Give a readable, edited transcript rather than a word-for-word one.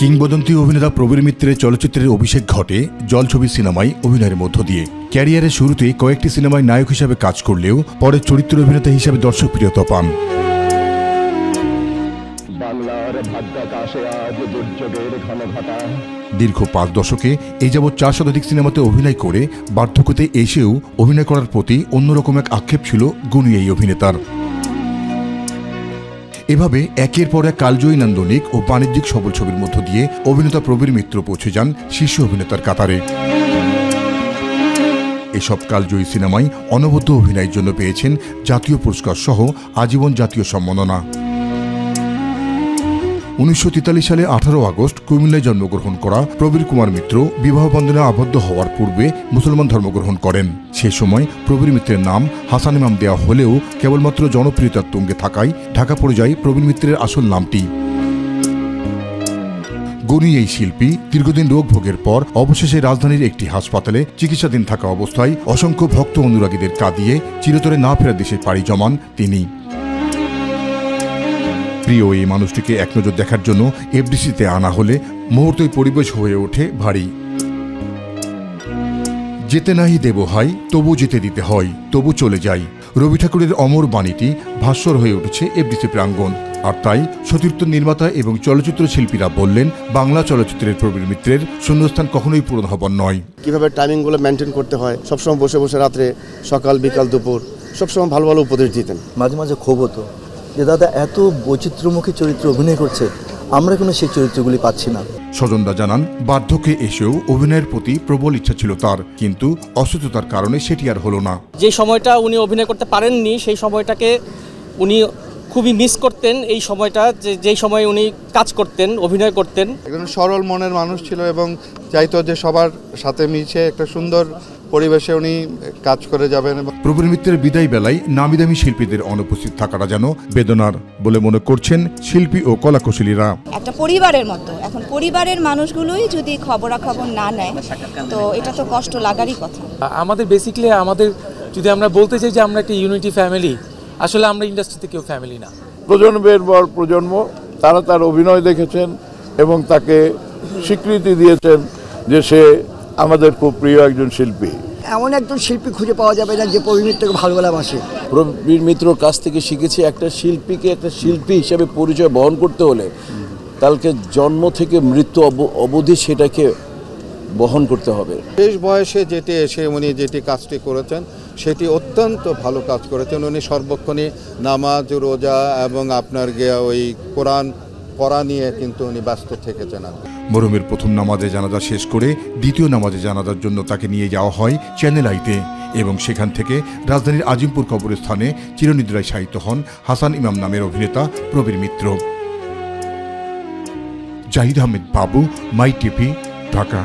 কিংবদন্তি অভিনেতা প্রবীর মিত্রের চলচ্চিত্রের অভিষেক ঘটে জলছবি সিনেমায় অভিনয়ের মধ্য দিয়ে। ক্যারিয়ারের শুরুতে কয়েকটি সিনেমায় নায়ক হিসাবে কাজ করলেও পরে চরিত্র অভিনেতা হিসাবে দর্শকপ্রিয়তা পান। দীর্ঘ 5 দশকে এই যাবৎ 4 শতাধিক সিনেমাতে অভিনয় করে বার্ধক্যতে এসেও অভিনয় করার প্রতি অন্যরকম এক আক্ষেপ ছিল গুণী এই অভিনেতার। এভাবে একের পর এক কালজয়ী নান্দনিক ও বাণিজ্যিক সফল ছবির মধ্য দিয়ে অভিনেতা প্রবীর মিত্র পৌঁছে যান শীর্ষ অভিনেতার কাতারে। এসব কালজয়ী সিনেমায় অনবদ্য অভিনয়ের জন্য পেয়েছেন জাতীয় পুরস্কার সহ আজীবন জাতীয় সম্মাননা। 1943 সালে 18 আগস্ট কুমিল্লায় জন্মগ্রহণ করা প্রবীর কুমার মিত্র বিবাহ বন্ধনে আবদ্ধ হওয়ার পূর্বে মুসলমান ধর্মগ্রহণ করেন। সেই সময় প্রবীর মিত্রের নাম হাসান ইমাম দেওয়া হলেও কেবলমাত্র জনপ্রিয়তার তুঙ্গে থাকায় ঢাকা পড়ে যায় প্রবীর মিত্রের আসল নামটি। গুণী এই শিল্পী দীর্ঘদিন রোগ ভোগের পর অবশেষে রাজধানীর একটি হাসপাতালে চিকিৎসাধীন থাকা অবস্থায় অসংখ্য ভক্ত অনুরাগীদের কাঁদিয়ে চিরতরে না ফেরা দেশে পাড়ি জমান তিনি। প্রিয় এই মানুষটিকে এক নজর দেখার জন্য এফডিসিতে আনা হলে মুহূর্তেই পরিবেশ হয়ে ওঠে ভারী। যেতে নাহি দেব হাই, তবু যেতে দিতে হয়, তবু চলে যাই। রবি ঠাকুরের অমর বাণীটি ভাস্বর হয়ে উঠেছে এফডিসি প্রাঙ্গণ। আর তাই সতীর্থ নির্মাতা এবং চলচ্চিত্র শিল্পীরা বললেন, বাংলা চলচ্চিত্রের প্রবীর মিত্রের শূন্যস্থান কখনোই পূরণ হবার নয়। কিভাবে টাইমিংগুলো মেনটেন করতে হয়, সবসময় বসে বসে রাত্রে সকাল বিকাল দুপুর সবসময় ভালো ভালো উপদেশ দিতেন। মাঝে মাঝে ক্ষোভ হতো যে দাদা এত বৈচিত্র্যমুখী চরিত্র অভিনয় করছে, আমরা কোনো সেই চরিত্রগুলি পাচ্ছি না। স্বজনরা জানান, বার্ধক্যে এসেও অভিনয়ের প্রতি প্রবল ইচ্ছা ছিল তার, কিন্তু অসুস্থতার কারণে সেটি আর হলো না। যে সময়টা উনি অভিনয় করতে পারেননি সেই সময়টাকে উনি খুবই মিস করতেন। এই সময়টা যেই সময় উনি কাজ করতেন, অভিনয় করতেন। একজন সরল মনের মানুষ ছিল এবং চাইতো যে সবার সাথে মিশে একটা সুন্দর পরিবেশে উনি কাজ করে যাবেন। প্রবীর মিত্রের বিদায় বেলায় নামি দামি শিল্পীদের অনুপস্থিত থাকাটা যেন বেদনার বলে মনে করছেন শিল্পী ও কলাকুশলীরা। একটা পরিবারের মতো, এখন পরিবারের মানুষগুলোই যদি খবরাখবর না নেয় তো এটা তো কষ্ট লাগারই কথা। আমাদের বেসিক্যালি যদি আমরা বলতে চাই যে আমরা একটা ইউনিটি ফ্যামিলি, আসলে আমরা ইন্ডাস্ট্রিতে কেউ ফ্যামিলি না। প্রজন্মের পর প্রজন্ম তারা তার অভিনয় দেখেছেন এবং তাকে স্বীকৃতি দিয়েছেন যে সে আমাদের খুব প্রিয় একজন শিল্পী। এমন একজন শিল্পী খুঁজে পাওয়া যাবে না যে প্রবীর মিত্রকে ভালোবাসে। প্রবীর মিত্রর কাছ থেকে শিখেছি একটা শিল্পীকে একটা শিল্পী হিসেবে পরিচয় বহন করতে হলে তাকে জন্ম থেকে মৃত্যু অবধি সেটাকে বহন করতে হবে। শেষ বয়সে যেটি এসে উনি যেটি কাজটি করেছেন সেটি অত্যন্ত ভালো কাজ করেছেন। উনি সর্বক্ষণই নামাজ, রোজা এবং আপনার ওই কোরআন পড়া নিয়ে কিন্তু উনি ব্যস্ত থেকেছেন। মরহুমের প্রথম নামাজে জানাজা শেষ করে দ্বিতীয় নামাজে জানাজার জন্য তাকে নিয়ে যাওয়া হয় চ্যানেল আইতে এবং সেখান থেকে রাজধানীর আজিমপুর কবরস্থানে চিরনিদ্রায় শায়িত হন হাসান ইমাম নামের অভিনেতা প্রবীর মিত্র। জাহিদ আহমেদ বাবু, মাই টিভি, ঢাকা।